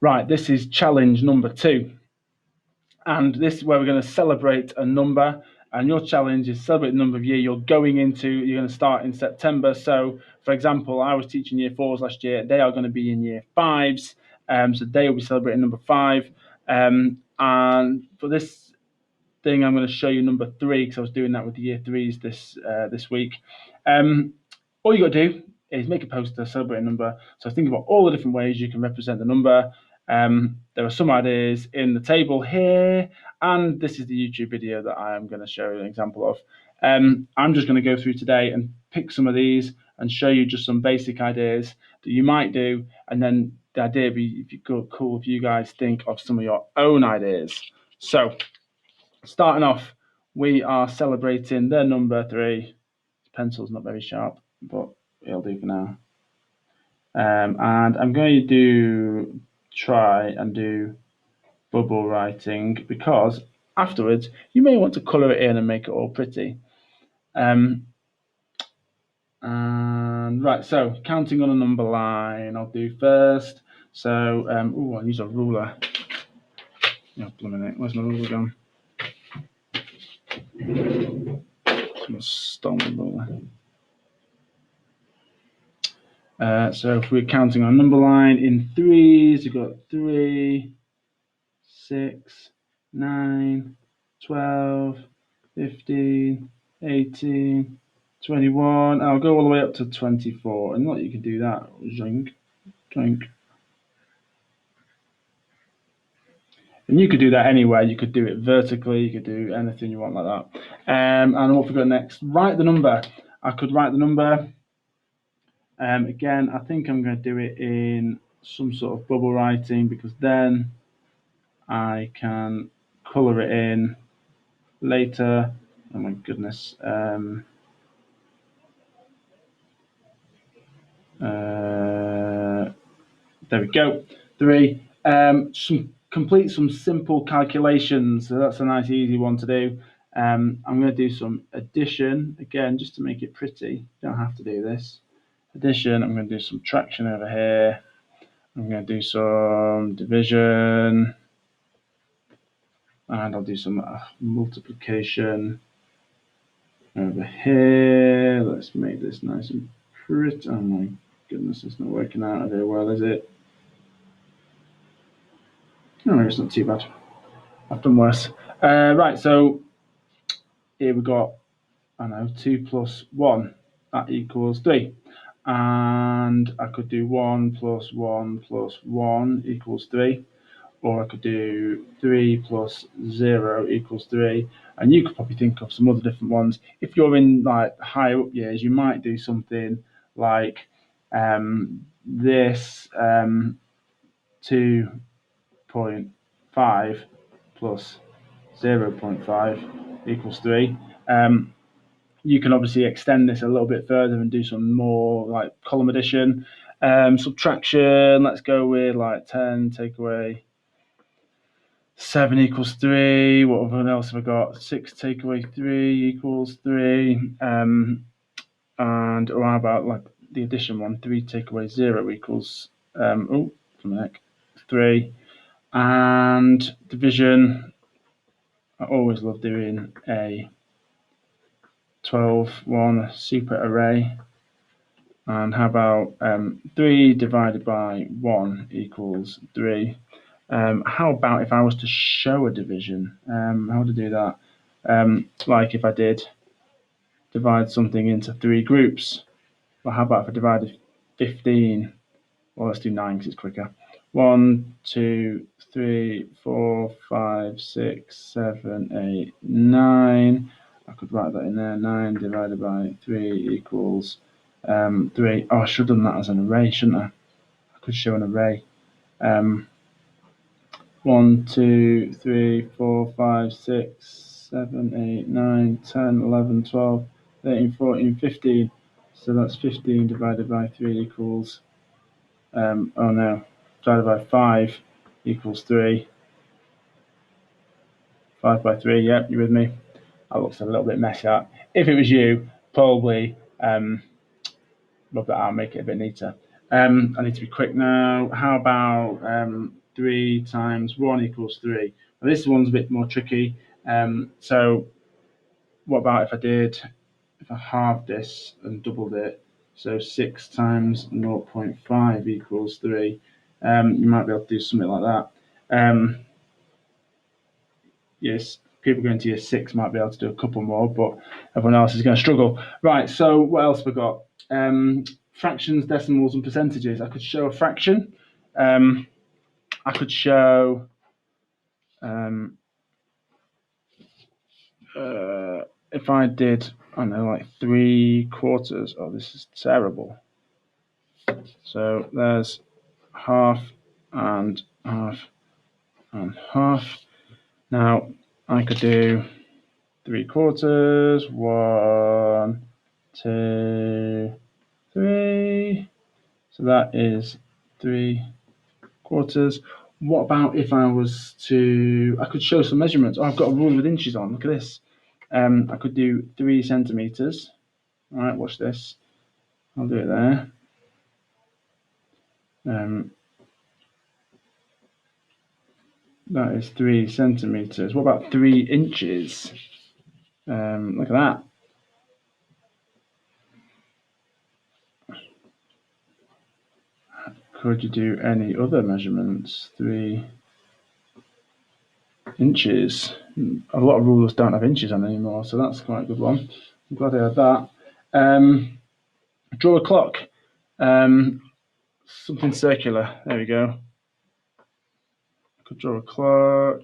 Right, this is challenge number 2. And this is where we're going to celebrate a number. And your challenge is celebrate the number of year you're going into. You're going to start in September. So, for example, I was teaching year 4s last year. They are going to be in year 5s. So they will be celebrating number 5. And for this thing, I'm going to show you number 3 because I was doing that with the year 3s this week. All you got to do is make a poster, celebrate a number. So think about all the different ways you can represent the number. There are some ideas in the table here, and this is the YouTube video that I am going to show you an example of. I'm just going to go through today and pick some of these and show you just some basic ideas that you might do, and then the idea would be if you cool if you guys think of some of your own ideas. So starting off, we are celebrating the number 3. The pencil's not very sharp, but it'll do for now. And I'm going to try and do bubble writing because afterwards you may want to colour it in and make it all pretty. And right, so counting on a number line, I'll do first. So, I'll use a ruler. Oh, where's my ruler gone? Someone stole my ruler. So if we're counting on number line in 3s, you've got 3, 6, 9, 12, 15, 18, 21. I'll go all the way up to 24. And not you can do that. Drink, drink. And you could do that anywhere. You could do it vertically. You could do anything you want like that. And what have we got next? Write the number. I could write the number. Again, I think I'm going to do it in some sort of bubble writing because then I can colour it in later. Oh my goodness. There we go. 3. Complete some simple calculations. So that's a nice easy one to do. I'm going to do some addition again just to make it pretty. You don't have to do this. Addition. I'm going to do subtraction over here. I'm going to do some division. And I'll do some multiplication over here. Let's make this nice and pretty. Oh my goodness, it's not working out very well, is it? No, it's not too bad. I've done worse. Right, so here we've got, 2 plus 1. That equals 3. And I could do 1 plus 1 plus 1 equals 3. Or I could do 3 plus 0 equals 3. And you could probably think of some other different ones. If you're in like higher up years, you might do something like this 2.5 plus 0.5 equals 3. You can obviously extend this a little bit further and do some more like column addition. Subtraction, let's go with like 10 take away 7 equals 3. What else have I got? 6 take away 3 equals 3. And or how about like the addition one? 3 take away 0 equals 3. And division, I always love doing a 12-1 super array. And how about 3 divided by 1 equals 3. How about if I was to show a division? How to do that? Like if I did divide something into 3 groups. Well, how about if I divided 15? Well, let's do 9 because it's quicker. 1, 2, 3, 4, 5, 6, 7, 8, 9. I could write that in there. 9 divided by 3 equals 3. Oh, I should have done that as an array, shouldn't I? I could show an array. 1, 2, 3, 4, 5, 6, 7, 8, 9, 10, 11, 12, 13, 14, 15. So that's 15 divided by 3 equals, divided by 5 equals 3. 5 by 3, yep, you with me? That looks a little bit messy. If it was you, probably rub that out and make it a bit neater. I need to be quick now. How about 3 times 1 equals 3. Now, this one's a bit more tricky. So what about if I halved this and doubled it? So 6 times 0.5 equals 3. You might be able to do something like that. Yes, people going to year 6 might be able to do a couple more, but everyone else is going to struggle. Right, so what else have we got? Fractions, decimals, and percentages. I could show a fraction. I could show if I did, I don't know, like 3/4. Oh, this is terrible. So there's half and half and half. Now I could do 3/4, 1, 2, 3. So that is 3/4. What about if I was to? I could show some measurements. Oh, I've got a rule with inches on. Look at this. I could do 3 centimeters. All right, watch this. I'll do it there. That is 3 centimeters. What about 3 inches? Look at that. Could you do any other measurements? 3 inches. A lot of rulers don't have inches on anymore, so that's quite a good one. I'm glad I had that. Draw a clock. Something circular. There we go. I could draw a clock.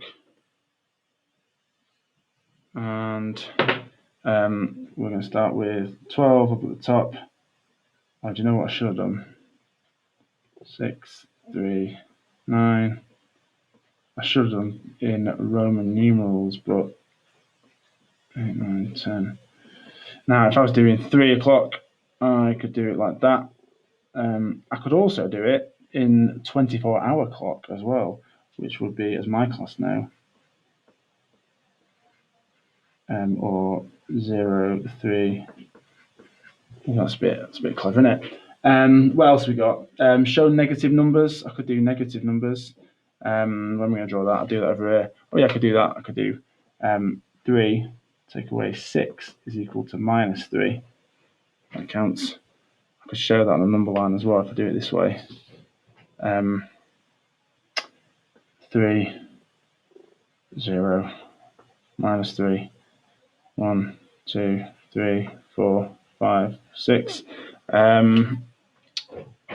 And we're going to start with 12 up at the top. Oh, do you know what I should have done? 6, 3, 9. I should have done in Roman numerals, but 8, 9, 10. Now, if I was doing 3 o'clock, I could do it like that. I could also do it in 24-hour clock as well, which would be, as my class now, or 0, 3. That's a bit clever, isn't it? What else we got? Show negative numbers. I could do negative numbers. When we're going to draw that, I'll do that over here. Oh yeah, I could do that. I could do 3 take away 6 is equal to -3. That counts. I could show that on the number line as well if I do it this way. 3, 0, -3, 1, 2, 3, 4, 5, 6.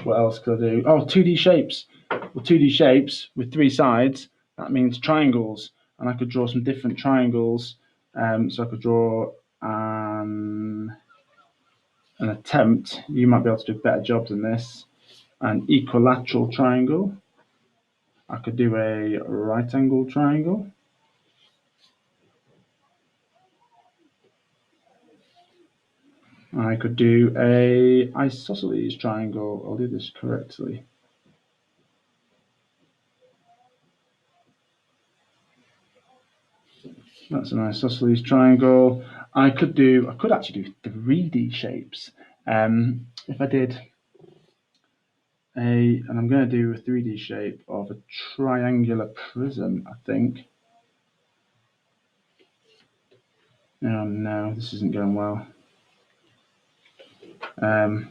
What else could I do? Oh, 2D shapes. Well, 2D shapes with 3 sides, that means triangles. And I could draw some different triangles. So I could draw an attempt. You might be able to do a better job than this. An equilateral triangle. I could do a right angle triangle. I could do a isosceles triangle. I'll do this correctly. That's an isosceles triangle. I could actually do 3D shapes. If I did and I'm going to do a 3D shape of a triangular prism, I think. Oh no, this isn't going well. I've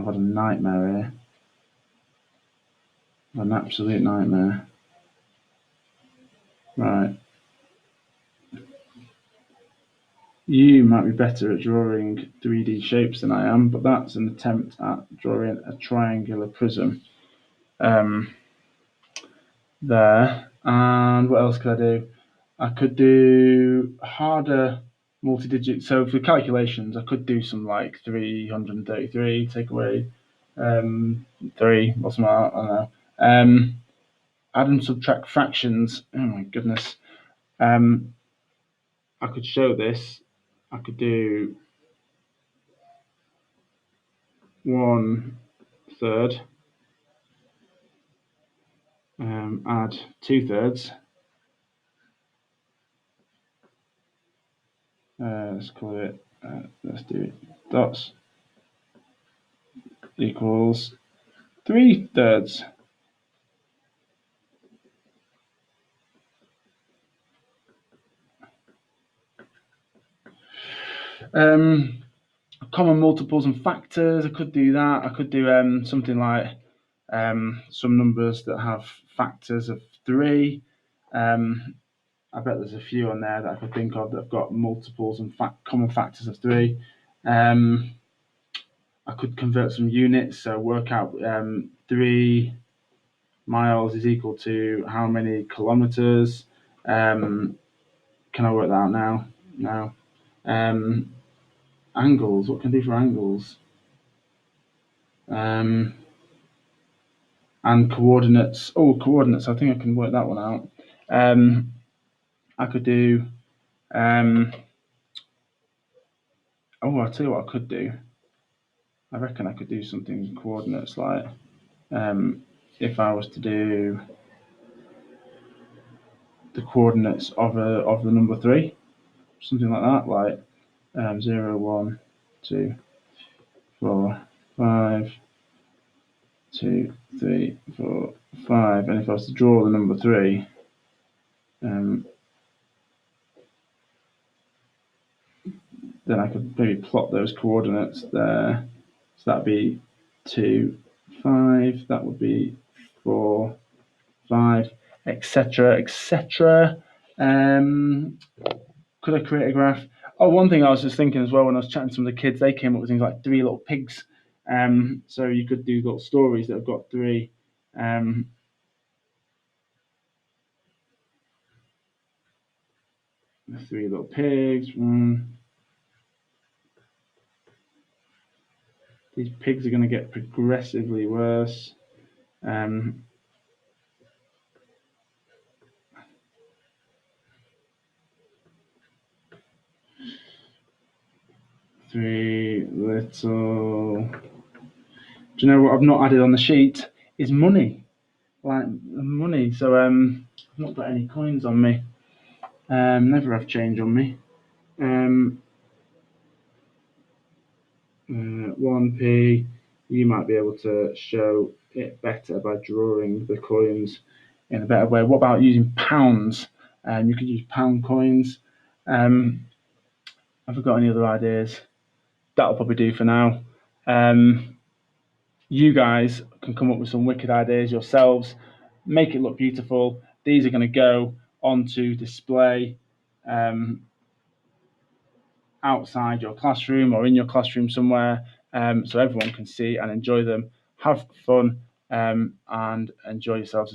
had a nightmare here. An absolute nightmare. Right. You might be better at drawing 3D shapes than I am, but that's an attempt at drawing a triangular prism. There. And what else could I do? I could do harder multi-digit. So for calculations, I could do some like 333, take away 3, what's my, I don't know. Add and subtract fractions. Oh my goodness. I could show this. I could do 1/3, add 2/3. Let's call it, let's do it, dots equals 3/3. Common multiples and factors. I could do that. I could do something like some numbers that have factors of 3. I bet there's a few on there that I could think of that have got multiples and common factors of 3. I could convert some units, so work out 3 miles is equal to how many kilometers. Can I work that out now? No. Angles. What can I do for angles? And coordinates. Oh, coordinates. I think I can work that one out. I could do. I'll tell you what I could do. I reckon I could do something coordinates like if I was to do the coordinates of the number 3, something like that, like 0, 1, 2, 4, 5, 2, 3, 4, 5, and if I was to draw the number 3, then I could maybe plot those coordinates there. So that'd be 2, 5. That would be 4, 5, etc., etc. Could I create a graph? Oh, one thing I was just thinking as well when I was chatting to some of the kids, they came up with things like 3 little pigs. So you could do little stories that have got 3. 3 little pigs. These pigs are going to get progressively worse. 3 little. Do you know what I've not added on the sheet is money, like money. So I've not got any coins on me. Never have change on me. 1p. You might be able to show it better by drawing the coins in a better way. What about using pounds? You could use pound coins. Have I got any other ideas? That'll probably do for now. You guys can come up with some wicked ideas yourselves. Make it look beautiful. These are going to go onto display outside your classroom or in your classroom somewhere, so everyone can see and enjoy them. Have fun and enjoy yourselves.